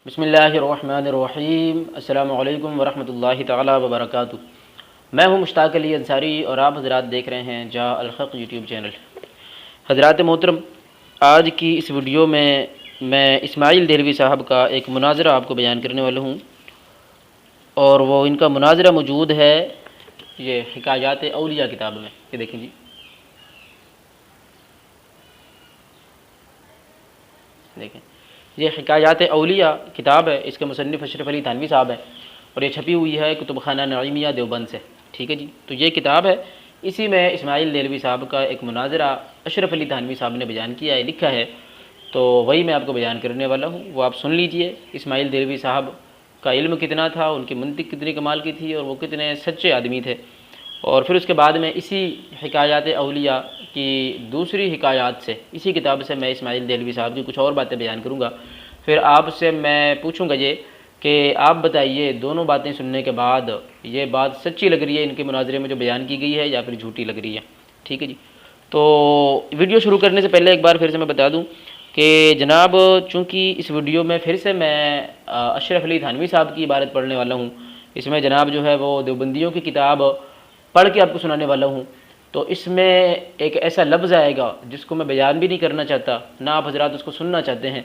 بسم اللہ الرحمن الرحیم۔ السلام علیکم ورحمۃ اللہ تعالی وبرکاتہ۔ میں ہوں مشتاق علی انصاری اور آپ حضرات دیکھ رہے ہیں جا الحق یوٹیوب چینل۔ حضرات محترم، آج کی اس ویڈیو میں اسماعیل دہلوی صاحب کا ایک مناظرہ آپ کو بیان کرنے والا ہوں، اور وہ ان کا مناظرہ موجود ہے یہ حکایات اولیاء کتاب میں۔ یہ دیکھیں جی، دیکھیں یہ حکایات اولیاء کتاب ہے، اس کے مصنف اشرف علی تھانوی صاحب ہیں، اور یہ چھپی ہوئی ہے کتب خانہ نعیمیہ دیوبند سے۔ ٹھیک ہے جی، تو یہ کتاب ہے، اسی میں اسماعیل دہلوی صاحب کا ایک مناظرہ اشرف علی تھانوی صاحب نے بیان کیا ہے، لکھا ہے، تو وہی میں آپ کو بیان کرنے والا ہوں۔ وہ آپ سن لیجئے، اسماعیل دہلوی صاحب کا علم کتنا تھا، ان کی منطق کتنی کمال کی تھی، اور وہ کتنے سچے آدمی تھے۔ اور پھر اس کے بعد میں اسی حکایات اولیاء کی دوسری حکایات سے، اسی کتاب سے میں اسماعیل دہلوی صاحب کی کچھ اور باتیں بیان کروں گا۔ پھر آپ سے میں پوچھوں گا یہ کہ آپ بتائیے، دونوں باتیں سننے کے بعد یہ بات سچی لگ رہی ہے ان کے مناظرے میں جو بیان کی گئی ہے، یا پھر جھوٹی لگ رہی ہے؟ ٹھیک ہے جی، تو ویڈیو شروع کرنے سے پہلے ایک بار پھر سے میں بتا دوں کہ جناب، چونکہ اس ویڈیو میں پھر سے میں اشرف علی تھانوی صاحب کی عبارت پڑھنے والا ہوں، اس میں جناب جو ہے وہ دیوبندیوں کی کتاب پڑھ کے آپ کو سنانے والا ہوں، تو اس میں ایک ایسا لفظ آئے گا جس کو میں بیان بھی نہیں کرنا چاہتا، نہ آپ حضرات اس کو سننا چاہتے ہیں،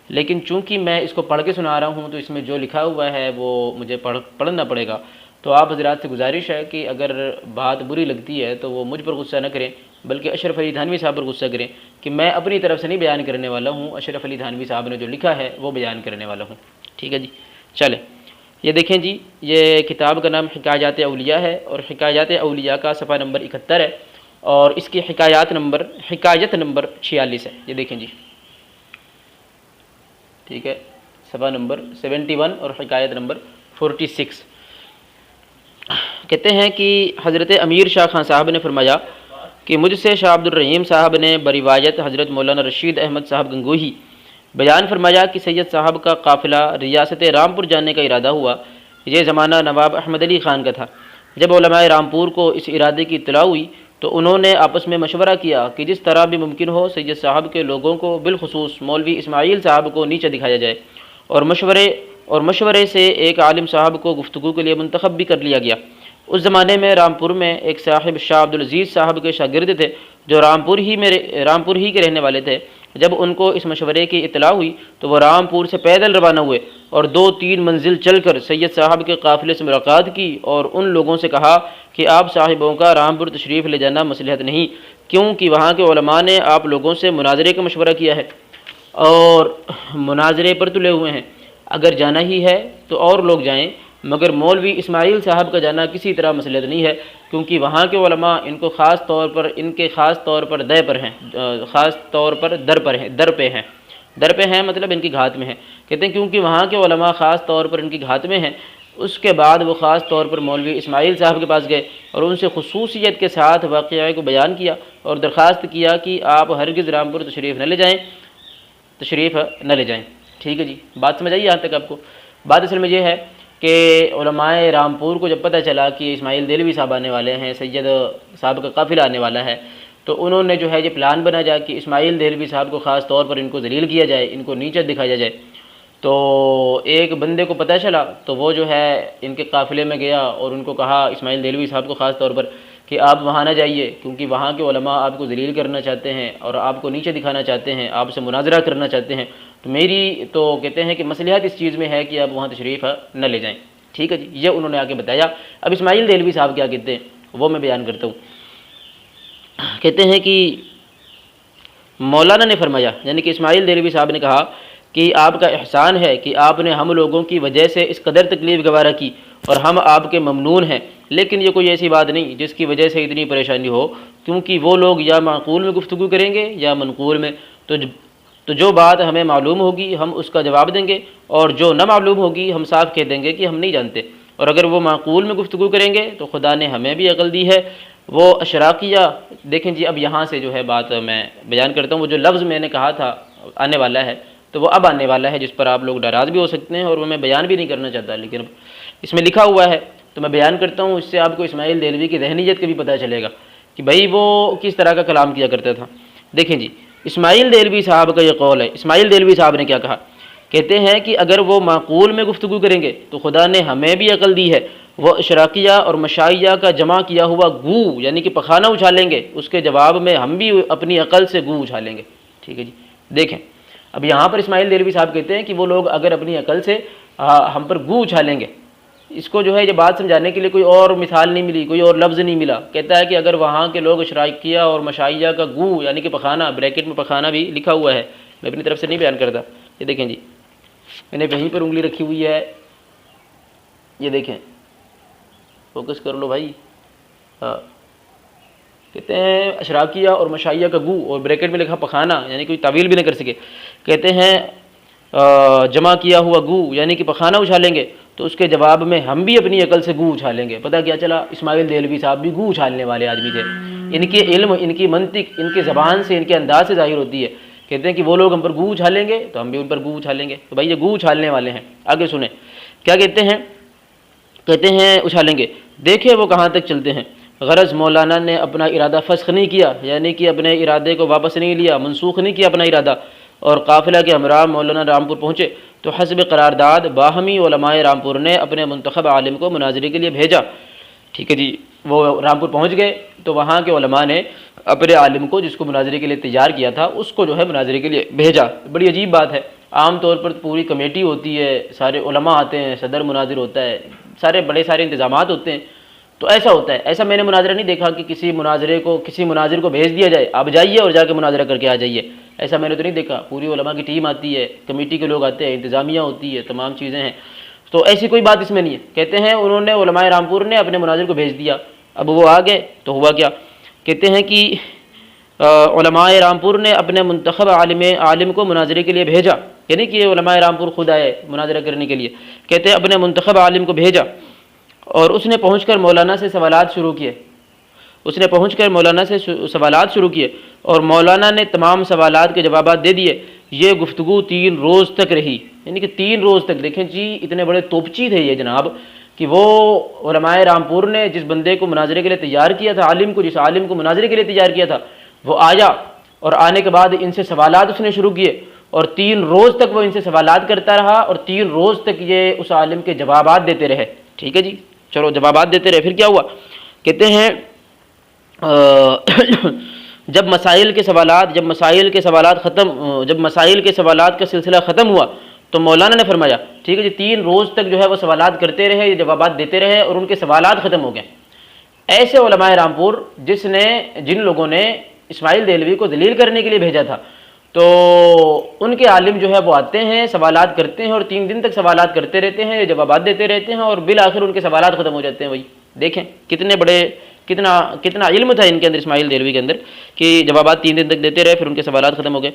لیکن چونکہ میں اس کو پڑھ کے سنا رہا ہوں تو اس میں جو لکھا ہوا ہے وہ مجھے پڑھنا پڑے گا۔ تو آپ حضرات سے گزارش ہے کہ اگر بات بری لگتی ہے تو وہ مجھ پر غصہ نہ کریں، بلکہ اشرف علی تھانوی صاحب پر غصہ کریں کہ میں اپنی طرف سے نہیں بیان کرنے والا ہوں، اشرف علی تھانوی صاحب نے جو لکھا ہے وہ بیان کرنے والا ہوں۔ ٹھیک ہے جی، چلیں یہ دیکھیں جی، یہ کتاب کا نام حکایات اولیاء ہے، اور حکایات اولیاء کا صفحہ نمبر 71 ہے، اور اس کی حکایت نمبر 46 ہے۔ یہ دیکھیں جی، ٹھیک ہے، صفحہ نمبر 71 اور حکایت نمبر 46۔ کہتے ہیں کہ حضرت امیر شاہ خان صاحب نے فرمایا کہ مجھ سے شاہ عبد الرحیم صاحب نے بروایت حضرت مولانا رشید احمد صاحب گنگوہی بیان فرمایا کہ سید صاحب کا قافلہ ریاست رامپور جانے کا ارادہ ہوا۔ یہ زمانہ نواب احمد علی خان کا تھا۔ جب علماء رامپور کو اس ارادے کی اطلاع ہوئی تو انہوں نے آپس میں مشورہ کیا کہ جس طرح بھی ممکن ہو سید صاحب کے لوگوں کو، بالخصوص مولوی اسماعیل صاحب کو نیچے دکھایا جائے، اور مشورے سے ایک عالم صاحب کو گفتگو کے لیے منتخب بھی کر لیا گیا۔ اس زمانے میں رامپور میں ایک صاحب شاہ عبدالعزیز صاحب کے شاگرد تھے جو رامپور ہی کے رہنے والے تھے۔ جب ان کو اس مشورے کی اطلاع ہوئی تو وہ رامپور سے پیدل روانہ ہوئے اور 2-3 منزل چل کر سید صاحب کے قافلے سے ملاقات کی، اور ان لوگوں سے کہا کہ آپ صاحبوں کا رامپور تشریف لے جانا مصلحت نہیں، کیونکہ وہاں کے علماء نے آپ لوگوں سے مناظرے کا مشورہ کیا ہے اور مناظرے پر تلے ہوئے ہیں۔ اگر جانا ہی ہے تو اور لوگ جائیں، مگر مولوی اسماعیل صاحب کا جانا کسی طرح مصلحت نہیں ہے، کیونکہ وہاں کے علماء ان کے خاص طور پر در پہ ہیں، مطلب ان کی گھات میں ہیں۔ کہتے ہیں کیونکہ وہاں کے علماء خاص طور پر ان کی گھات میں ہیں۔ اس کے بعد وہ خاص طور پر مولوی اسماعیل صاحب کے پاس گئے اور ان سے خصوصیت کے ساتھ واقعے کو بیان کیا اور درخواست کیا کہ آپ ہرگز رامپور تشریف نہ لے جائیں۔ ٹھیک ہے جی، بات سمجھ آئی یہاں تک آپ کو؟ بات اصل میں یہ ہے کہ علماء رامپور کو جب پتہ چلا کہ اسماعیل دہلوی صاحب آنے والے ہیں، سید صاحب کا قافلہ آنے والا ہے، تو انہوں نے جو ہے یہ پلان بنا جا کہ اسماعیل دہلوی صاحب کو خاص طور پر ان کو ذلیل کیا جائے، ان کو نیچے دکھایا جائے۔ تو ایک بندے کو پتہ چلا تو وہ جو ہے ان کے قافلے میں گیا اور ان کو کہا، اسماعیل دہلوی صاحب کو خاص طور پر، کہ آپ وہاں نہ جائیے، کیونکہ وہاں کے علماء آپ کو ذلیل کرنا چاہتے ہیں اور آپ کو نیچے دکھانا چاہتے ہیں، آپ سے مناظرہ کرنا چاہتے ہیں، تو کہتے ہیں کہ مصلحت اس چیز میں ہے کہ آپ وہاں تشریف نہ لے جائیں۔ ٹھیک ہے جی، یہ انہوں نے آ کے بتایا۔ اب اسماعیل دہلوی صاحب کیا کہتے ہیں وہ میں بیان کرتا ہوں۔ کہتے ہیں کہ مولانا نے فرمایا، یعنی کہ اسماعیل دہلوی صاحب نے کہا کہ آپ کا احسان ہے کہ آپ نے ہم لوگوں کی وجہ سے اس قدر تکلیف گوارہ کی، اور ہم آپ کے ممنون ہیں، لیکن یہ کوئی ایسی بات نہیں جس کی وجہ سے اتنی پریشانی ہو، کیونکہ وہ لوگ یا معقول میں گفتگو کریں گے یا منقول میں، تو جو بات ہمیں معلوم ہوگی ہم اس کا جواب دیں گے، اور جو نہ معلوم ہوگی ہم صاف کہہ دیں گے کہ ہم نہیں جانتے، اور اگر وہ معقول میں گفتگو کریں گے تو خدا نے ہمیں بھی عقل دی ہے۔ وہ اشراقیہ، دیکھیں جی، اب یہاں سے جو ہے بات میں بیان کرتا ہوں، وہ جو لفظ میں نے کہا تھا آنے والا ہے تو وہ اب آنے والا ہے، جس پر آپ لوگ ناراض بھی ہو سکتے ہیں اور وہ میں بیان بھی نہیں کرنا چاہتا، لیکن اب اس میں لکھا ہوا ہے تو میں بیان کرتا ہوں، اس سے آپ کو اسماعیل دہلوی کی ذہنیت کا بھی پتہ چلے گا کہ بھئی وہ کس طرح کا کلام کیا کرتا تھا۔ دیکھیں جی، اسماعیل دہلوی صاحب کا یہ قول ہے۔ اسماعیل دہلوی صاحب نے کیا کہا کہتے ہیں کہ اگر وہ معقول میں گفتگو کریں گے تو خدا نے ہمیں بھی عقل دی ہے، وہ اشراقیہ اور مشائیہ کا جمع کیا ہوا گو یعنی کہ پخانہ اچھالیں گے، اس کے جواب میں ہم بھی اپنی عقل سے گو اچھالیں گے۔ ٹھیک ہے جی، دیکھیں اب یہاں پر اسماعیل دہلوی صاحب کہتے ہیں کہ وہ لوگ اگر اپنی عقل سے ہم پر گو اچھالیں گے، اس کو جو ہے یہ بات سمجھانے کے لیے کوئی اور مثال نہیں ملی، کوئی اور لفظ نہیں ملا۔ کہتا ہے کہ اگر وہاں کے لوگ اشراقیہ اور مشائیہ کا گو یعنی کہ پخانہ، بریکٹ میں پخانہ بھی لکھا ہوا ہے، میں اپنی طرف سے نہیں بیان کرتا، یہ دیکھیں جی میں نے وہیں پر انگلی رکھی ہوئی ہے، یہ دیکھیں فوکس کر لو بھائی، ہاں کہتے ہیں اشراقیہ اور مشائیہ کا گو اور بریکٹ میں لکھا پخانہ یعنی کوئی تعویل بھی نہ کر سکے، کہتے ہیں جمع کیا ہوا گو یعنی کہ پخانہ اچھالیں گے تو اس کے جواب میں ہم بھی اپنی عقل سے گو اچھالیں گے۔ پتہ کیا چلا، اسماعیل دہلوی صاحب بھی گو اچھالنے والے آدمی تھے، ان کے علم، ان کی منطق، ان کے زبان سے، ان کے انداز سے ظاہر ہوتی ہے۔ کہتے ہیں کہ وہ لوگ ہم پر گو اچھالیں گے تو ہم بھی ان پر گو اچھالیں گے، تو بھائی یہ گو اچھالنے والے ہیں۔ آگے سنیں کیا کہتے ہیں، کہتے ہیں اچھالیں گے، دیکھیں وہ کہاں تک چلتے ہیں۔ غرض مولانا نے اپنا ارادہ فسخ نہیں کیا، یعنی کہ اپنے ارادے کو واپس نہیں لیا، منسوخ نہیں کیا اپنا ارادہ، اور قافلہ کے ہمراہ مولانا رامپور پہنچے تو حسب قرارداد باہمی علماء رامپور نے اپنے منتخب عالم کو مناظرے کے لیے بھیجا۔ ٹھیک ہے جی، وہ رامپور پہنچ گئے تو وہاں کے علماء نے اپنے عالم کو جس کو مناظرے کے لیے تیار کیا تھا اس کو جو ہے مناظرے کے لیے بھیجا۔ بڑی عجیب بات ہے، عام طور پر پوری کمیٹی ہوتی ہے، سارے علماء آتے ہیں، صدر مناظر ہوتا ہے، سارے بڑے سارے انتظامات ہوتے ہیں، تو ایسا ہوتا ہے۔ ایسا میں نے مناظرہ نہیں دیکھا کہ کسی مناظر کو بھیج دیا جائے، آپ جائیے اور جا کے مناظرہ کر کے آ جائیے، ایسا میں نے تو نہیں دیکھا۔ پوری علماء کی ٹیم آتی ہے، کمیٹی کے لوگ آتے ہیں، انتظامیہ ہوتی ہے، تمام چیزیں ہیں، تو ایسی کوئی بات اس میں نہیں ہے۔ کہتے ہیں انہوں نے علماء رامپور نے اپنے مناظر کو بھیج دیا، اب وہ آ گئے تو ہوا کیا، کہتے ہیں کہ علماء رامپور نے اپنے منتخب عالم کو مناظرے کے لیے بھیجا، یعنی کہ علماء رامپور خود آئے مناظرہ کرنے کے لیے۔ کہتے ہیں اپنے منتخب عالم کو بھیجا اور اس نے پہنچ کر مولانا سے سوالات شروع کیے، اور مولانا نے تمام سوالات کے جوابات دے دیے۔ یہ گفتگو 3 روز تک رہی، یعنی کہ 3 روز تک۔ دیکھیں جی اتنے بڑے توپچی تھے یہ جناب کہ وہ علماء رامپور نے جس بندے کو مناظرے کے لیے تیار کیا تھا، جس عالم کو مناظرے کے لیے تیار کیا تھا، وہ آیا اور آنے کے بعد ان سے سوالات اس نے شروع کیے، اور 3 روز تک وہ ان سے سوالات کرتا رہا، اور 3 روز تک یہ اس عالم کے جوابات دیتے رہے۔ ٹھیک ہے جی، چلو جوابات دیتے رہے، پھر کیا ہوا، کہتے ہیں جب مسائل کے سوالات کا سلسلہ ختم ہوا تو مولانا نے فرمایا، ٹھیک ہے جی 3 روز تک جو ہے وہ سوالات کرتے رہے، جوابات دیتے رہے، اور ان کے سوالات ختم ہو گئے۔ ایسے علماء رامپور جن لوگوں نے اسماعیل دہلوی کو ذلیل کرنے کے لیے بھیجا تھا، تو ان کے عالم جو ہے وہ آتے ہیں، سوالات کرتے ہیں، اور 3 دن تک سوالات کرتے رہتے ہیں، جوابات دیتے رہتے ہیں، اور بالآخر ان کے سوالات ختم ہو جاتے ہیں۔ وہی دیکھیں کتنا علم تھا ان کے اندر، اسماعیل دہلوی کے اندر، کہ جوابات 3 دن تک دیتے رہے، پھر ان کے سوالات ختم ہو گئے۔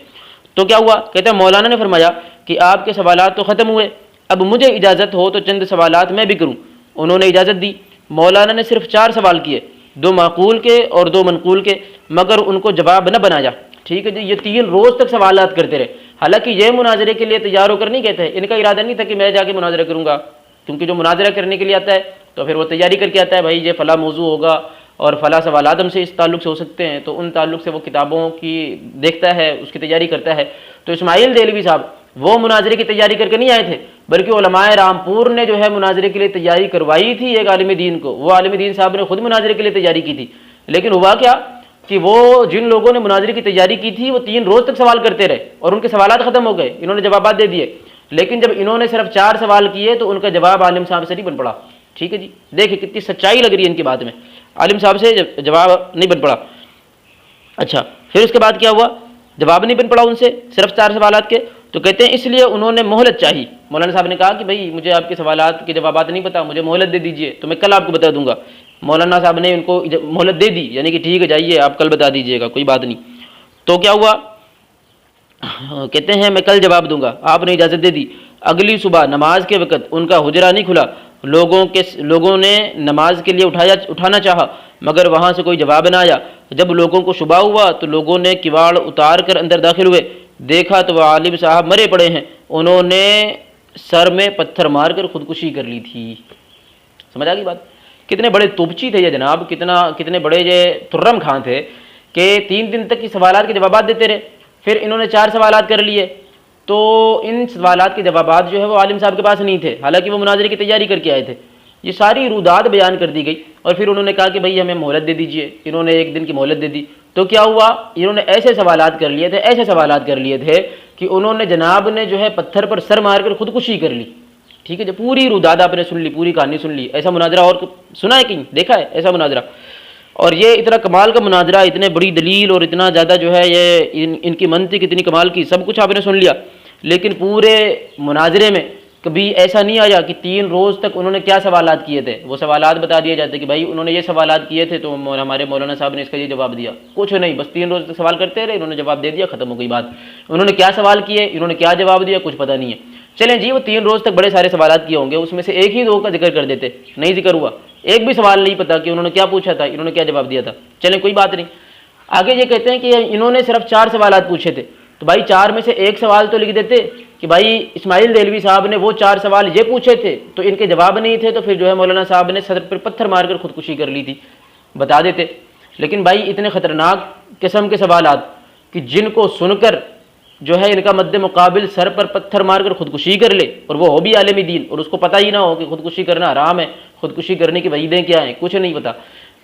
تو کیا ہوا، کہتے ہیں مولانا نے فرمایا کہ آپ کے سوالات تو ختم ہوئے، اب مجھے اجازت ہو تو چند سوالات میں بھی کروں۔ انہوں نے اجازت دی۔ مولانا نے صرف 4 سوال کیے، 2 معقول کے اور 2 منقول کے، مگر ان کو جواب نہ بنایا۔ ٹھیک ہے جی، یہ 3 روز تک سوالات کرتے رہے، حالانکہ یہ مناظرے کے لیے تیار ہو کر نہیں کہتے ہیں، ان کا ارادہ نہیں تھا کہ میں جا کے مناظرہ کروں گا، کیونکہ جو مناظرہ کرنے کے لیے آتا ہے تو پھر وہ تیاری کر کے آتا ہے، بھائی یہ فلاں موضوع ہوگا اور فلاں سوالات ہم سے اس تعلق سے ہو سکتے ہیں، تو ان تعلق سے وہ کتابوں کی دیکھتا ہے، اس کی تیاری کرتا ہے۔ تو اسماعیل دہلوی صاحب وہ مناظرے کی تیاری کر کے نہیں آئے تھے، بلکہ علماء رامپور نے جو ہے مناظرے کے لیے تیاری کروائی تھی ایک عالم دین کو، وہ عالم دین صاحب نے خود مناظرے کے لیے تیاری کی تھی، لیکن ہوا کیا کہ وہ جن لوگوں نے مناظرے کی تیاری کی تھی وہ 3 روز تک سوال کرتے رہے، اور ان کے سوالات ختم ہو گئے، انہوں نے جوابات دے دیے، لیکن جب انہوں نے صرف 4 سوال کیے تو ان کا جواب عالم صاحب سے نہیں بن پڑا۔ ٹھیک ہے جی، دیکھیں کتنی سچائی لگ رہی ہے ان کی بات میں، عالم صاحب سے جواب نہیں بن پڑا۔ اچھا پھر اس کے بعد کیا ہوا، جواب نہیں بن پڑا ان سے صرف 4 سوالات کے، تو کہتے ہیں اس لیے انہوں نے مہلت چاہی۔ مولانا صاحب نے کہا کہ بھائی مجھے آپ کے سوالات کے جوابات نہیں پتا، مجھے مہلت دے دیجئے تو میں کل آپ کو بتا دوں گا۔ مولانا صاحب نے ان کو مہلت دے دی، یعنی کہ ٹھیک ہے جائیے آپ کل بتا دیجئے گا، کوئی بات نہیں۔ تو کیا ہوا، کہتے ہیں میں کل جواب دوں گا، آپ نے اجازت دے دی۔ اگلی صبح نماز کے وقت ان کا حجرہ نہیں کھلا، لوگوں نے نماز کے لیے اٹھانا چاہا مگر وہاں سے کوئی جواب نہ آیا۔ جب لوگوں کو شبہ ہوا تو لوگوں نے کواڑ اتار کر اندر داخل ہوئے، دیکھا تو وہ عالم صاحب مرے پڑے ہیں، انہوں نے سر میں پتھر مار کر خودکشی کر لی تھی۔ سمجھ آ گئی بات، کتنے بڑے توپچی تھے یہ جناب، کتنے بڑے یہ ترم خان تھے کہ 3 دن تک کی سوالات کے جوابات دیتے رہے، پھر انہوں نے 4 سوالات کر لیے، تو ان سوالات کے جوابات جو ہے وہ عالم صاحب کے پاس نہیں تھے، حالانکہ وہ مناظرے کی تیاری کر کے آئے تھے۔ یہ ساری رودات بیان کر دی گئی اور پھر انہوں نے کہا کہ بھائی ہمیں مہلت دے دیجئے، انہوں نے 1 دن کی مہلت دے دی۔ تو کیا ہوا، انہوں نے ایسے سوالات کر لیے تھے، ایسے سوالات کر لیے تھے کہ انہوں نے جناب نے جو ہے پتھر پر سر مار کر خودکشی کر لی۔ ٹھیک ہے، جو پوری روداد آپ نے سن لی، پوری کہانی سن لی۔ ایسا مناظرہ اور سنا ہے کہیں، دیکھا ہے ایسا مناظرہ؟ اور یہ اتنا کمال کا مناظرہ، اتنے بڑی دلیل اور اتنا زیادہ جو ہے یہ ان کی منطق اتنی کمال کی، سب کچھ آپ نے سن لیا، لیکن پورے مناظرے میں کبھی ایسا نہیں آیا کہ 3 روز تک انہوں نے کیا سوالات کیے تھے، وہ سوالات بتا دیے جاتے کہ بھائی انہوں نے یہ سوالات کیے تھے تو ہمارے مولانا صاحب نے اس کا یہ جواب دیا۔ کچھ نہیں، بس 3 روز تک سوال کرتے رہے، انہوں نے جواب دے دیا، ختم ہو گئی بات۔ انہوں نے کیا سوال کیے، انہوں نے کیا جواب دیا، کچھ پتہ نہیں ہے۔ چلیں جی، وہ 3 روز تک بڑے سارے سوالات کیے ہوں گے، اس میں سے 1 ہی 2 کا ذکر کر دیتے، نہیں ذکر ہوا، ایک بھی سوال نہیں پتا کہ انہوں نے کیا پوچھا تھا، انہوں نے کیا جواب دیا تھا۔ چلیں کوئی بات نہیں، آگے یہ کہتے ہیں کہ انہوں نے صرف 4 سوالات پوچھے تھے، تو بھائی 4 میں سے 1 سوال تو لکھ دیتے کہ بھائی اسماعیل دہلوی صاحب نے وہ 4 سوال یہ پوچھے تھے تو ان کے جواب نہیں تھے، تو پھر جو ہے مولانا صاحب نے سر پر پتھر مار کر خودکشی کر لی تھی، بتا دیتے۔ لیکن بھائی اتنے خطرناک قسم کے سوالات کہ جن کو سن کر جو ہے ان کا مد مقابل سر پر پتھر مار کر خودکشی کر لے، اور وہ ہو بھی عالم دین، اور اس کو پتہ ہی نہ ہو کہ خودکشی کرنا حرام ہے، خودکشی کرنے کی وعیدیں کیا ہیں، کچھ نہیں پتہ،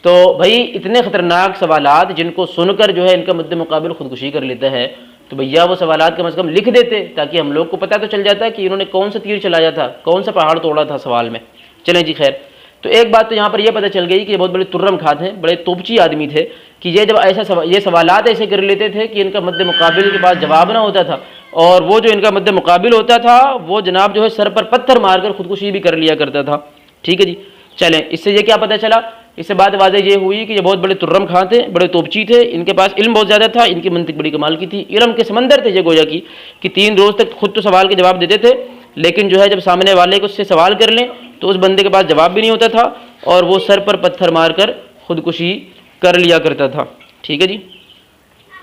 تو بھائی اتنے خطرناک سوالات جن کو سن کر جو ہے ان کا مد مقابل خودکشی کر لیتا ہے، تو بھیا وہ سوالات کم از کم لکھ دیتے تاکہ ہم لوگ کو پتہ تو چل جاتا ہے کہ انہوں نے کون سا تیر چلایا تھا، کون سا پہاڑ توڑا تھا سوال میں۔ چلیں جی خیر، تو ایک بات تو یہاں پر یہ پتہ چل گئی کہ یہ بہت بڑے ترم کھا تھے، بڑے توپچی آدمی تھے کہ یہ جب یہ سوالات ایسے کر لیتے تھے کہ ان کا مد مقابل کے پاس جواب نہ ہوتا تھا، اور وہ جو ان کا مد مقابل ہوتا تھا وہ جناب جو ہے سر پر پتھر مار کر خودکشی بھی کر لیا کرتا تھا۔ ٹھیک ہے جی، چلیں اس سے یہ کیا پتہ چلا، اس سے بات واضح یہ ہوئی کہ یہ بہت بڑے ترم خاں تھے، بڑے توپچی تھے، ان کے پاس علم بہت زیادہ تھا، ان کی منطق بڑی کمال کی تھی، علم کے سمندر تھے یہ گویا کہ 3 روز تک خود تو سوال کے جواب دیتے تھے، لیکن جو ہے جب سامنے والے کو اس سے سوال کر لیں تو اس بندے کے پاس جواب بھی نہیں ہوتا تھا، اور وہ سر پر پتھر مار کر خودکشی کر لیا کرتا تھا۔ ٹھیک ہے جی،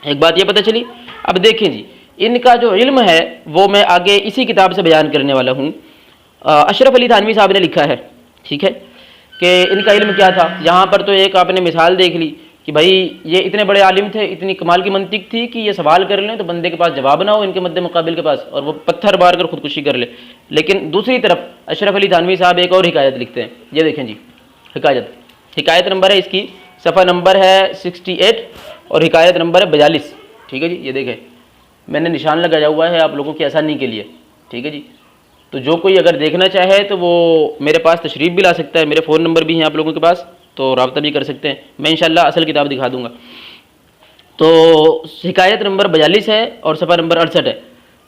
ایک بات یہ پتہ چلی۔ اب دیکھیں جی، ان کا جو علم ہے وہ میں آگے اسی کتاب سے بیان کرنے والا ہوں۔ اشرف علی تھانوی صاحب نے لکھا ہے، ٹھیک ہے، کہ ان کا علم کیا تھا۔ یہاں پر تو ایک آپ نے مثال دیکھ لی کہ بھائی یہ اتنے بڑے عالم تھے، اتنی کمال کی منطق تھی کہ یہ سوال کر لیں تو بندے کے پاس جواب نہ ہو ان کے مد مقابل کے پاس، اور وہ پتھر مار کر خودکشی کر لے۔ لیکن دوسری طرف اشرف علی تھانوی صاحب ایک اور حکایت لکھتے ہیں، یہ دیکھیں جی، حکایت نمبر ہے اس کی، صفحہ نمبر ہے 68 اور حکایت نمبر ہے 42۔ ٹھیک ہے جی، یہ دیکھیں میں نے نشان لگایا ہوا ہے آپ لوگوں کی آسانی کے لیے۔ ٹھیک ہے جی، تو جو کوئی اگر دیکھنا چاہے تو وہ میرے پاس تشریف بھی لا سکتا ہے، میرے فون نمبر بھی ہیں آپ لوگوں کے پاس، تو رابطہ بھی کر سکتے ہیں، میں انشاءاللہ اصل کتاب دکھا دوں گا۔ تو حکایت نمبر 42 ہے اور صفحہ نمبر 68 ہے۔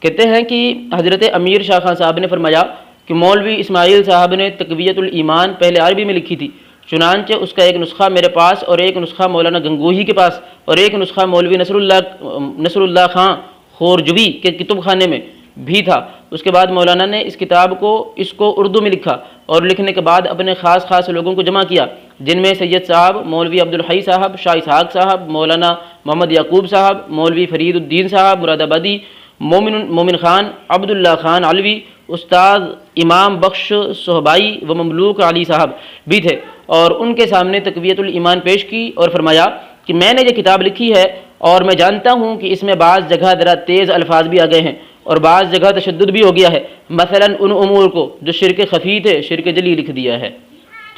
کہتے ہیں کہ حضرت امیر شاہ خان صاحب نے فرمایا کہ مولوی اسماعیل صاحب نے تقویت الایمان پہلے عربی میں لکھی تھی، چنانچہ اس کا ایک نسخہ میرے پاس اور ایک نسخہ مولانا گنگوہی کے پاس اور ایک نسخہ مولوی نصر اللہ خان خورجوی کے کتب خانے میں بھی تھا۔ اس کے بعد مولانا نے اس کو اردو میں لکھا اور لکھنے کے بعد اپنے خاص لوگوں کو جمع کیا، جن میں سید صاحب، مولوی عبدالحی صاحب، شاہ اسحاق صاحب، مولانا محمد یعقوب صاحب، مولوی فرید الدین صاحب مراد آبادی، مومن خان، عبداللہ خان علوی، استاد امام بخش صہبائی و مملوک علی صاحب بھی تھے، اور ان کے سامنے تقویت الایمان پیش کی اور فرمایا کہ میں نے یہ کتاب لکھی ہے اور میں جانتا ہوں کہ اس میں بعض جگہ ذرا تیز الفاظ بھی آ گئے ہیں اور بعض جگہ تشدد بھی ہو گیا ہے، مثلا ان امور کو جو شرک خفی تھے شرک جلی لکھ دیا ہے۔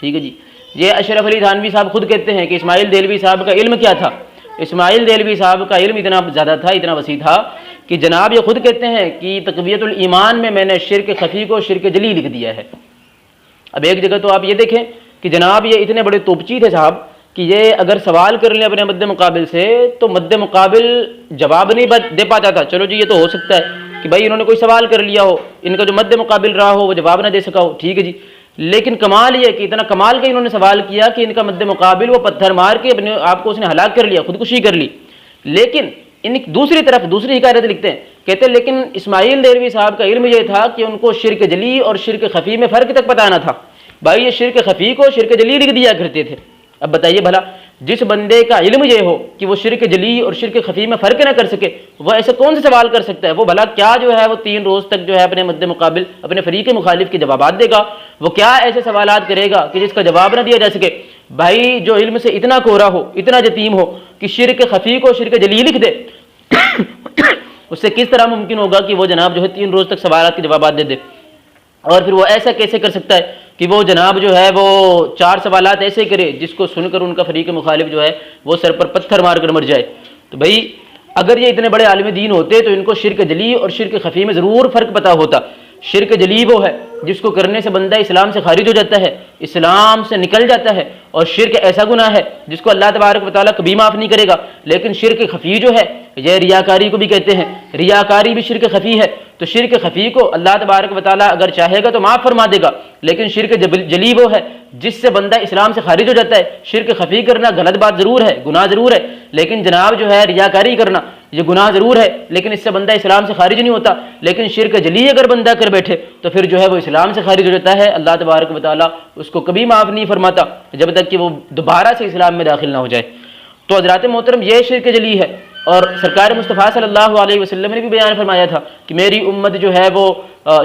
ٹھیک ہے جی، یہ اشرف علی تھانوی صاحب خود کہتے ہیں کہ اسماعیل دہلوی صاحب کا علم کیا تھا۔ اسماعیل دہلوی صاحب کا علم اتنا زیادہ تھا، اتنا وسیع تھا کہ جناب یہ خود کہتے ہیں کہ تقویت الایمان میں نے شرک خفی کو شرک جلی لکھ دیا ہے۔ اب ایک جگہ تو آپ یہ دیکھیں کہ جناب یہ اتنے بڑے توپچی تھے صاحب کہ یہ اگر سوال کر لیں اپنے مد مقابل سے تو مد مقابل جواب نہیں دے پاتا تھا۔ چلو جی یہ تو ہو سکتا ہے کہ بھائی انہوں نے کوئی سوال کر لیا ہو، ان کا جو مد مقابل رہا ہو وہ جواب نہ دے سکا ہو، ٹھیک ہے جی، لیکن کمال یہ کہ اتنا کمال کا انہوں نے سوال کیا کہ ان کا مد مقابل وہ پتھر مار کے اپنے آپ کو اس نے ہلاک کر لیا، خودکشی کر لی۔ لیکن ان دوسری طرف دوسری حکایت لکھتے ہیں، کہتے ہیں لیکن اسماعیل دہلوی صاحب کا علم یہ تھا کہ ان کو شرک جلی اور شرک خفی میں فرق تک پتہ نہ تھا۔ بھائی یہ شرک خفی کو شرک جلی لکھ دیا کرتے تھے۔ اب بتائیے بھلا جس بندے کا علم یہ ہو کہ وہ شرک جلی اور شرک خفی میں فرق نہ کر سکے، وہ ایسے کون سے سوال کر سکتا ہے؟ وہ بھلا کیا جو ہے وہ 3 روز تک جو ہے اپنے مد مقابل اپنے فریق مخالف کے جوابات دے گا؟ وہ کیا ایسے سوالات کرے گا کہ جس کا جواب نہ دیا جا سکے؟ بھائی جو علم سے اتنا کوہرا ہو، اتنا یتیم ہو کہ شرک خفی کو شرک جلی لکھ دے، اس سے کس طرح ممکن ہوگا کہ وہ جناب جو ہے 3 روز تک سوالات کے جوابات دے دے؟ اور پھر وہ ایسا کیسے کر سکتا ہے کہ وہ جناب جو ہے وہ 4 سوالات ایسے کرے جس کو سن کر ان کا فریق مخالف جو ہے وہ سر پر پتھر مار کر مر جائے؟ تو بھائی اگر یہ اتنے بڑے عالم دین ہوتے تو ان کو شرک جلی اور شرک خفی میں ضرور فرق پتہ ہوتا۔ شرک جلی وہ ہے جس کو کرنے سے بندہ اسلام سے خارج ہو جاتا ہے، اسلام سے نکل جاتا ہے، اور شرک ایسا گناہ ہے جس کو اللہ تبارک و تعالیٰ کبھی معاف نہیں کرے گا۔ لیکن شرک خفی جو ہے یہ ریاکاری کو بھی کہتے ہیں، ریاکاری بھی شرک خفی ہے۔ تو شرک خفی کو اللہ تبارک و تعالیٰ اگر چاہے گا تو معاف فرما دے گا، لیکن شرک جلی وہ ہے جس سے بندہ اسلام سے خارج ہو جاتا ہے۔ شرک خفی کرنا غلط بات ضرور ہے، گناہ ضرور ہے، لیکن جناب جو ہے ریاکاری کرنا یہ گناہ ضرور ہے، لیکن اس سے بندہ اسلام سے خارج نہیں ہوتا۔ لیکن شرک جلی اگر بندہ کر بیٹھے تو پھر جو ہے وہ اسلام سے خارج ہو جاتا ہے، اللہ تبارک و تعالیٰ اس کو کبھی معاف نہیں فرماتا جب تک کہ وہ دوبارہ سے اسلام میں داخل نہ ہو جائے۔ تو حضرات محترم یہ شرک جلی ہے، اور سرکار مصطفیٰ صلی اللہ علیہ وسلم نے بھی بیان فرمایا تھا کہ میری امت جو ہے وہ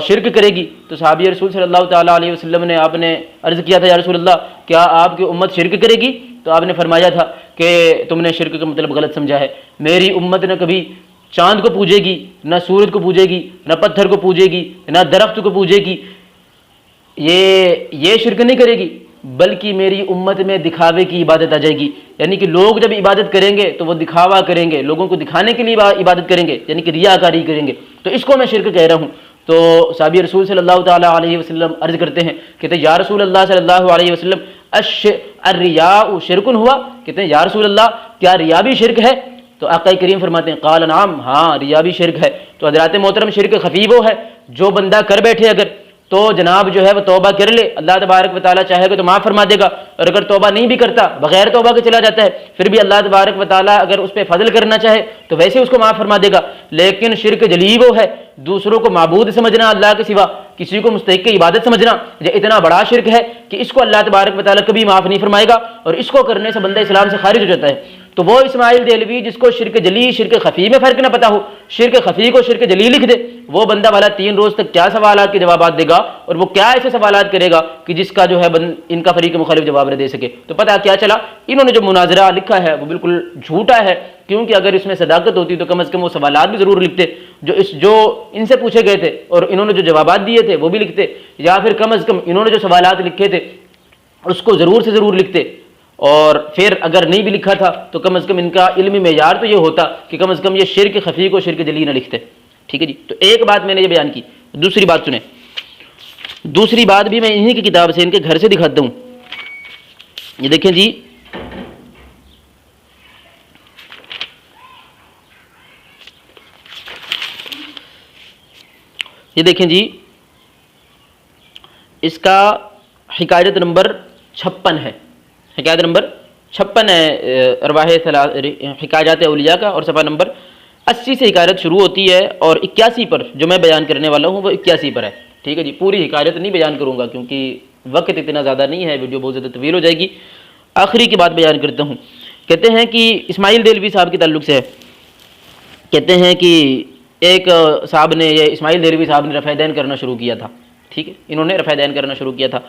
شرک کرے گی۔ تو صحابی رسول صلی اللہ تعالیٰ علیہ وسلم نے آپ نے عرض کیا تھا یا رسول اللہ کیا آپ کی امت شرک کرے گی؟ تو آپ نے فرمایا تھا کہ تم نے شرک کا مطلب غلط سمجھا ہے، میری امت نہ کبھی چاند کو پوجے گی، نہ سورج کو پوجے گی، نہ پتھر کو پوجے گی، نہ درخت کو پوجے گی، یہ شرک نہیں کرے گی، بلکہ میری امت میں دکھاوے کی عبادت آ جائے گی۔ یعنی کہ لوگ جب عبادت کریں گے تو وہ دکھاوا کریں گے، لوگوں کو دکھانے کے لیے عبادت کریں گے، یعنی کہ ریاکاری کریں گے، تو اس کو میں شرک کہہ رہا ہوں۔ تو صحابی رسول صلی اللہ تعالیٰ علیہ وسلم عرض کرتے ہیں، کہتے ہیں یا رسول اللہ صلی اللہ علیہ وسلم الریاء شرکن ہوا؟ کہتے ہیں یا رسول اللہ کیا ریا بھی شرک ہے؟ تو آقا کریم فرماتے ہیں قال نعم، ہاں ریا بھی شرک ہے۔ تو حضرات محترم شرک خفی وہ ہے جو بندہ کر بیٹھے اگر تو جناب جو ہے وہ توبہ کر لے، اللہ تبارک و تعالیٰ چاہے گا تو معاف فرما دے گا، اور اگر توبہ نہیں بھی کرتا بغیر توبہ کے چلا جاتا ہے پھر بھی اللہ تبارک و تعالیٰ اگر اس پہ فضل کرنا چاہے تو ویسے اس کو معاف فرما دے گا۔ لیکن شرک جلی وہ ہے دوسروں کو معبود سمجھنا، اللہ کے سوا کسی کو مستحق عبادت سمجھنا، یہ اتنا بڑا شرک ہے کہ اس کو اللہ تبارک و تعالیٰ کبھی معاف نہیں فرمائے گا، اور اس کو کرنے سے بندہ اسلام سے خارج ہو جاتا ہے۔ تو وہ اسماعیل دہلوی جس کو شرک جلی شرک خفی میں فرق نہ پتہ ہو، شرک خفی کو شرک جلی لکھ دے، وہ بندہ والا 3 روز تک کیا سوالات کے جوابات دے گا، اور وہ کیا ایسے سوالات کرے گا کہ جس کا جو ہے ان کا فریق مخالف جواب نہ دے سکے۔ تو پتہ کیا چلا انہوں نے جو مناظرہ لکھا ہے وہ بالکل جھوٹا ہے، کیونکہ اگر اس میں صداقت ہوتی تو کم از کم وہ سوالات بھی ضرور لکھتے جو ان سے پوچھے گئے تھے، اور انہوں نے جو جوابات دیے تھے وہ بھی لکھتے، یا پھر کم از کم انہوں نے جو سوالات لکھے تھے اس کو ضرور سے ضرور لکھتے، اور پھر اگر نہیں بھی لکھا تھا تو کم از کم ان کا علمی معیار تو یہ ہوتا کہ کم از کم یہ شرک خفی کو شرک جلی نہ لکھتے۔ ٹھیک ہے جی، تو ایک بات میں نے یہ بیان کی، دوسری بات سنیں، دوسری بات بھی میں انہی کی کتاب سے ان کے گھر سے دکھاتا ہوں۔ یہ دیکھیں جی، یہ دیکھیں جی، اس کا حکایت نمبر 56 ہے، حکایت نمبر 56 ہے ارواح حکایات اولیاء کا، اور صفحہ نمبر 80 سے حکایت شروع ہوتی ہے، اور 81 پر جو میں بیان کرنے والا ہوں وہ 81 پر ہے۔ ٹھیک ہے جی، پوری حکایت نہیں بیان کروں گا کیونکہ وقت اتنا زیادہ نہیں ہے، ویڈیو بہت زیادہ طویل ہو جائے گی، آخری کی بات بیان کرتا ہوں۔ کہتے ہیں کہ اسماعیل دہلوی صاحب کے تعلق سے ہے، کہتے ہیں کہ ایک صاحب نے، یہ اسماعیل دہلوی صاحب نے رفع دین کرنا شروع کیا تھا، ٹھیک ہے، انہوں نے رفع دین کرنا شروع کیا تھا۔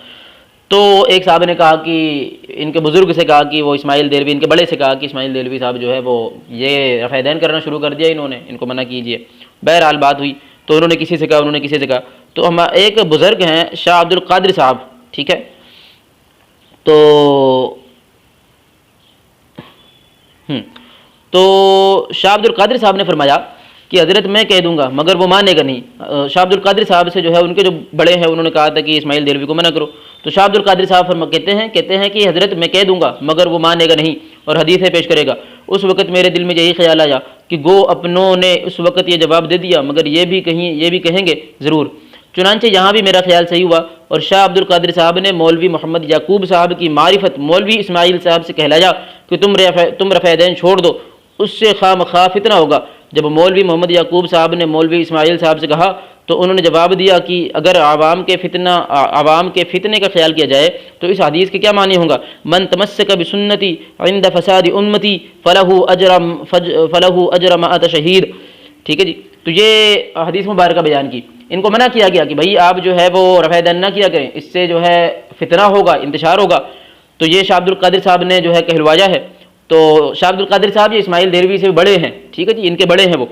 تو ایک صاحب نے کہا کہ ان کے بزرگ سے کہا کہ وہ اسماعیل دہلوی، ان کے بڑے سے کہا کہ اسماعیل دہلوی صاحب جو ہے وہ یہ رفع دین کرنا شروع کر دیا انہوں نے، ان کو منع کیجیے۔ بہرحال بات ہوئی تو انہوں نے کسی سے کہا، انہوں نے کسی سے کہا، تو ہم ایک بزرگ ہیں شاہ عبد القادر صاحب، ٹھیک ہے، تو شاہ عبد القادر صاحب نے فرمایا کہ حضرت میں کہہ دوں گا مگر وہ مانے گا نہیں۔ شاہ عبد القادر صاحب سے جو ہے ان کے جو بڑے ہیں انہوں نے کہا تھا کہ اسماعیل دہلوی کو منع کرو، تو شاہ عبد القادر صاحب کہتے ہیں کہ حضرت میں کہہ دوں گا مگر وہ مانے گا نہیں اور حدیثیں پیش کرے گا۔ اس وقت میرے دل میں یہی خیال آیا کہ گو اپنوں نے اس وقت یہ جواب دے دیا مگر یہ بھی کہیں گے ضرور۔ چنانچہ یہاں بھی میرا خیال صحیح ہوا، اور شاہ عبد القادر صاحب نے مولوی محمد یعقوب صاحب کی معرفت مولوی اسماعیل صاحب سے کہلایا کہ تم رفع دین چھوڑ دو، اس سے خواہ مخواہ فتنہ ہوگا۔ جب مولوی محمد یعقوب صاحب نے مولوی اسماعیل صاحب سے کہا تو انہوں نے جواب دیا کہ اگر عوام کے فتنے کا خیال کیا جائے تو اس حدیث کے کیا معنی ہوگا؟ من تمسک بسنتی عند فساد امتی فلہ اجر مئة شہید۔ ٹھیک ہے جی، تو یہ حدیث مبارکہ بیان کی، ان کو منع کیا گیا کہ بھائی آپ جو ہے وہ رفع دین نہ کیا کریں، اس سے جو ہے فتنہ ہوگا، انتشار ہوگا۔ تو یہ شاہ عبد القادر صاحب نے جو ہے کہلوایا ہے۔ تو شاہ عبد القادر صاحب یہ اسماعیل دہلوی سے بڑے ہیں، ٹھیک ہے جی، ان کے بڑے ہیں وہ۔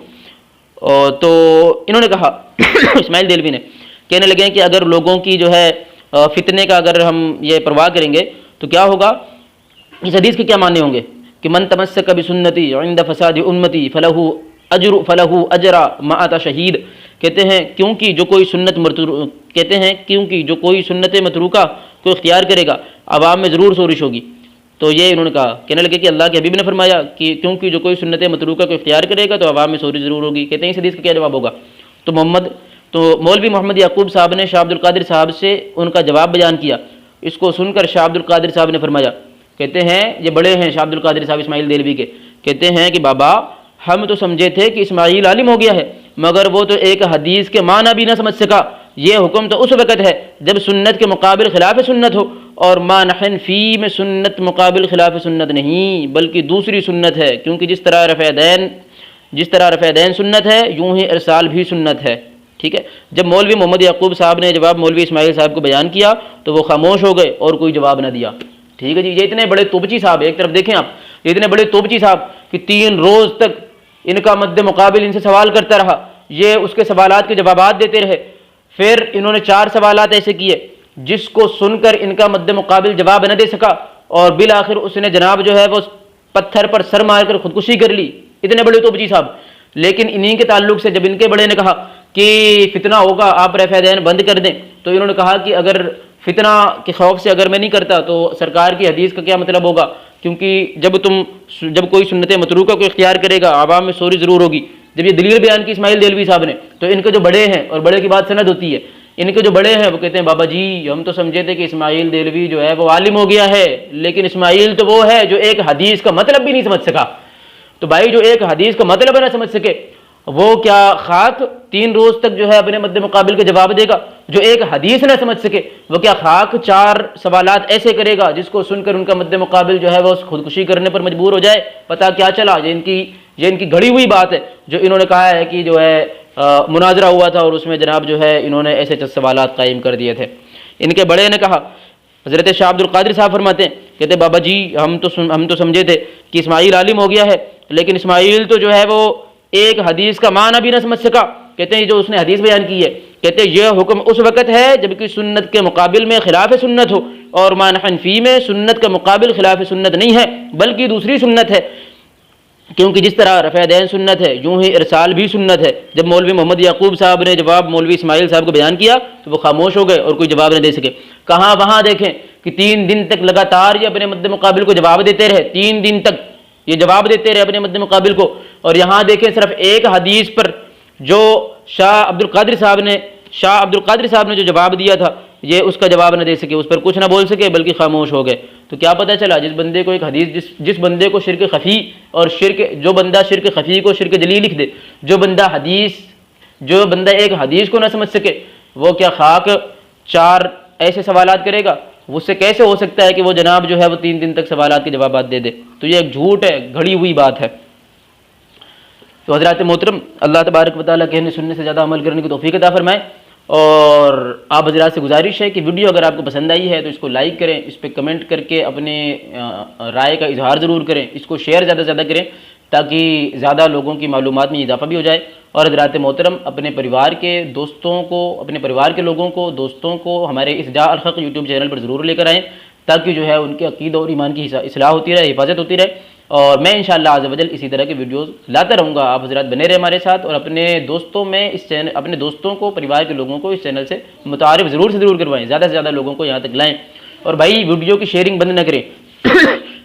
تو انہوں نے کہا اسماعیل دہلوی نے کہنے لگے ہیں کہ اگر لوگوں کی جو ہے فتنے کا اگر ہم یہ پرواہ کریں گے تو کیا ہوگا، اس حدیث کے کیا معنی ہوں گے کہ من تمسک بسنتی عند فساد امتی فلہ اجر مع شہید، کہتے ہیں کیونکہ جو کوئی سنت متروکہ کو اختیار کرے گا عوام میں ضرور شورش ہوگی. تو یہ انہوں نے کہا، کہنے لگے کہ اللہ کے حبیب نے فرمایا کہ کیونکہ جو کوئی سنت متروکہ کو اختیار کرے گا تو عوام میں شورش ضرور ہوگی. کہتے ہیں اس حدیث کا کیا جواب ہوگا؟ تو مولوی محمد یعقوب صاحب نے شاہ عبد القادر صاحب سے ان کا جواب بیان کیا. اس کو سن کر شاہ عبد القادر صاحب نے فرمایا، کہتے ہیں یہ بڑے ہیں شاہ عبد القادر صاحب اسماعیل دہلوی کے، کہتے ہیں کہ بابا ہم تو سمجھے تھے کہ اسماعیل عالم ہو گیا ہے، مگر وہ تو ایک حدیث کے معنی بھی نہ سمجھ سکا. یہ حکم تو اس وقت ہے جب سنت کے مقابل خلاف سنت ہو، اور ما نحن فی میں سنت مقابل خلاف سنت نہیں بلکہ دوسری سنت ہے، کیونکہ جس طرح رفع دین سنت ہے یوں ہی ارسال بھی سنت ہے. ٹھیک ہے، جب مولوی محمد یعقوب صاحب نے جواب مولوی اسماعیل صاحب کو بیان کیا تو وہ خاموش ہو گئے اور کوئی جواب نہ دیا. ٹھیک ہے جی، یہ اتنے بڑے توبچی صاحب، ایک طرف دیکھیں آپ، یہ اتنے بڑے توبچی صاحب کہ 3 روز تک ان کا مد مقابل ان سے سوال کرتا رہا، یہ اس کے سوالات کے جوابات دیتے رہے. پھر انہوں نے 4 سوالات ایسے کیے جس کو سن کر ان کا مد مقابل جواب نہ دے سکا، اور بالآخر اس نے جناب جو ہے وہ پتھر پر سر مار کر خودکشی کر لی. اتنے بڑے توبچی صاحب. لیکن انہی کے تعلق سے جب ان کے بڑے نے کہا کہ فتنہ ہوگا آپ رفع دین بند کر دیں، تو انہوں نے کہا کہ اگر فتنہ کے خوف سے اگر میں نہیں کرتا تو سرکار کی حدیث کا کیا مطلب ہوگا، کیونکہ جب کوئی سنت متروکہ کو اختیار کرے گا عوام میں شورش ضرور ہوگی. جب یہ دلیل بیان کی اسماعیل دہلوی صاحب نے تو ان کے جو بڑے ہیں، اور بڑے کی بات سند ہوتی ہے، ان کے جو بڑے ہیں وہ کہتے ہیں بابا جی ہم تو سمجھے تھے کہ اسماعیل دہلوی جو ہے وہ عالم ہو گیا ہے، لیکن اسماعیل تو وہ ہے جو ایک حدیث کا مطلب بھی نہیں سمجھ سکا. تو بھائی جو ایک حدیث کا مطلب نہ سمجھ سکے وہ کیا خاک 3 روز تک جو ہے اپنے مد مقابل کے جواب دے گا؟ جو ایک حدیث نہ سمجھ سکے وہ کیا خاک 4 سوالات ایسے کرے گا جس کو سن کر ان کا مد مقابل جو ہے وہ خودکشی کرنے پر مجبور ہو جائے؟ پتہ کیا چلا، یہ ان کی گھڑی ہوئی بات ہے جو انہوں نے کہا ہے کہ جو ہے مناظرہ ہوا تھا اور اس میں جناب جو ہے انہوں نے ایسے سوالات قائم کر دیے تھے. ان کے بڑے نے کہا، حضرت شاہ عبد القادر صاحب فرماتے ہیں، کہتے ہیں بابا جی ہم تو سمجھے تھے کہ اسماعیل عالم ہو گیا ہے، لیکن اسماعیل تو جو ہے وہ ایک حدیث کا معنی بھی نہ سمجھ سکا. کہتے ہیں جو اس نے حدیث بیان کی ہے، کہتے ہیں یہ حکم اس وقت ہے جبکہ سنت کے مقابل میں خلاف سنت ہو، اور ما نحن فی میں سنت کا مقابل خلاف سنت نہیں ہے بلکہ دوسری سنت ہے، کیونکہ جس طرح رفع دین سنت ہے یوں ہی ارسال بھی سنت ہے. جب مولوی محمد یعقوب صاحب نے جواب مولوی اسماعیل صاحب کو بیان کیا تو وہ خاموش ہو گئے اور کوئی جواب نہ دے سکے. کہاں وہاں دیکھیں کہ 3 دن تک لگاتار یہ اپنے مد مقابل کو جواب دیتے رہے، 3 دن تک یہ جواب دیتے رہے اپنے مد مقابل کو. اور یہاں دیکھیں صرف ایک حدیث پر جو شاہ عبد القادر صاحب نے جو جواب دیا تھا یہ اس کا جواب نہ دے سکے، اس پر کچھ نہ بول سکے بلکہ خاموش ہو گئے. تو کیا پتہ چلا، جس بندے کو ایک حدیث جس بندے کو شرک خفی اور جو بندہ شرک خفی کو شرک جلی لکھ دے، جو بندہ ایک حدیث کو نہ سمجھ سکے وہ کیا خاک 4 ایسے سوالات کرے گا؟ اس سے کیسے ہو سکتا ہے کہ وہ جناب جو ہے وہ 3 دن تک سوالات کے جوابات دے دے؟ تو یہ ایک جھوٹ ہے، گھڑی ہوئی بات ہے. تو حضرات محترم، اللہ تبارک و تعالیٰ کہنے سننے سے زیادہ عمل کرنے کی توفیق عطا فرمائے. اور آپ حضرات سے گزارش ہے کہ ویڈیو اگر آپ کو پسند آئی ہے تو اس کو لائک کریں، اس پہ کمنٹ کر کے اپنے رائے کا اظہار ضرور کریں، اس کو شیئر زیادہ سے زیادہ کریں تاکہ زیادہ لوگوں کی معلومات میں اضافہ بھی ہو جائے. اور حضرات محترم، اپنے پریوار کے لوگوں کو، دوستوں کو ہمارے اسداء الحق یوٹیوب چینل پر ضرور لے کر آئیں تاکہ جو ہے ان کے عقیدہ اور ایمان کی اصلاح ہوتی رہے، حفاظت ہوتی رہے. اور میں انشاءاللہ عز و جل اسی طرح کے ویڈیوز لاتا رہوں گا. آپ حضرات بنے رہے ہمارے ساتھ، اور اپنے دوستوں کو، پریوار کے لوگوں کو اس چینل سے متعارف ضرور کروائیں، زیادہ سے زیادہ لوگوں کو یہاں تک لائیں. اور بھائی ویڈیو کی شیئرنگ بند نہ کریں،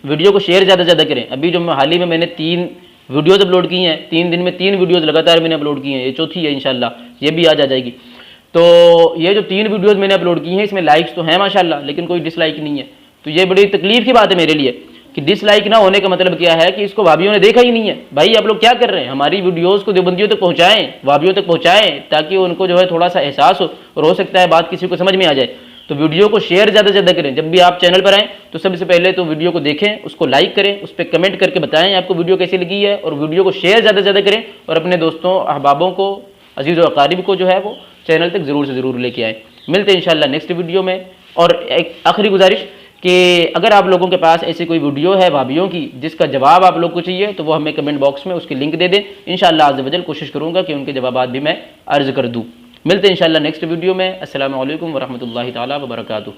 ویڈیو کو شیئر زیادہ سے زیادہ کریں. ابھی جو حال ہی میں نے 3 ویڈیوز اپلوڈ کی ہیں، 3 دن میں 3 ویڈیوز لگاتار میں نے اپلوڈ کی ہیں، یہ چوتھی ہے انشاءاللہ، یہ بھی آج آ جائے گی. تو یہ جو 3 ویڈیوز میں نے اپلوڈ کی ہیں اس میں لائکس تو ہیں ماشاءاللہ، لیکن کوئی ڈس لائک نہیں ہے. تو یہ بڑی تکلیف کی بات ہے میرے لیے کہ ڈس لائک نہ ہونے کا مطلب کیا ہے کہ اس کو وہابیوں نے دیکھا ہی نہیں ہے. بھائی آپ لوگ کیا کر رہے ہیں؟ ہماری ویڈیوز کو دیوبندیوں تک پہنچائیں، وہابیوں تک پہنچائیں تاکہ ان کو جو ہے تھوڑا سا احساس ہو، اور ہو سکتا ہے بات کسی کو سمجھ میں آ جائے. تو ویڈیو کو شیئر زیادہ سے زیادہ کریں. جب بھی آپ چینل پر آئیں تو سب سے پہلے تو ویڈیو کو دیکھیں، اس کو لائک کریں، اس پہ کمنٹ کر کے بتائیں آپ کو ویڈیو کیسی لگی ہے، اور ویڈیو کو شیئر زیادہ سے زیادہ کریں، اور اپنے دوستوں، احبابوں کو، عزیز و اقارب کو جو ہے وہ چینل تک ضرور سے ضرور لے کے آئیں. ملتے ہیں انشاءاللہ نیکسٹ ویڈیو میں. اور ایک آخری گزارش کہ اگر آپ لوگوں کے پاس ایسی کوئی ویڈیو ہے وہابیوں کی جس کا جواب آپ لوگ کو چاہیے تو وہ ہمیں کمنٹ باکس میں اس کی لنک دے دیں، انشاءاللہ عز و جل کوشش کروں گا کہ ان کے جوابات بھی میں عرض کر دوں۔ ملتے ہیں انشاءاللہ نیکسٹ ویڈیو میں۔ السلام علیکم ورحمۃ اللہ تعالیٰ وبرکاتہ۔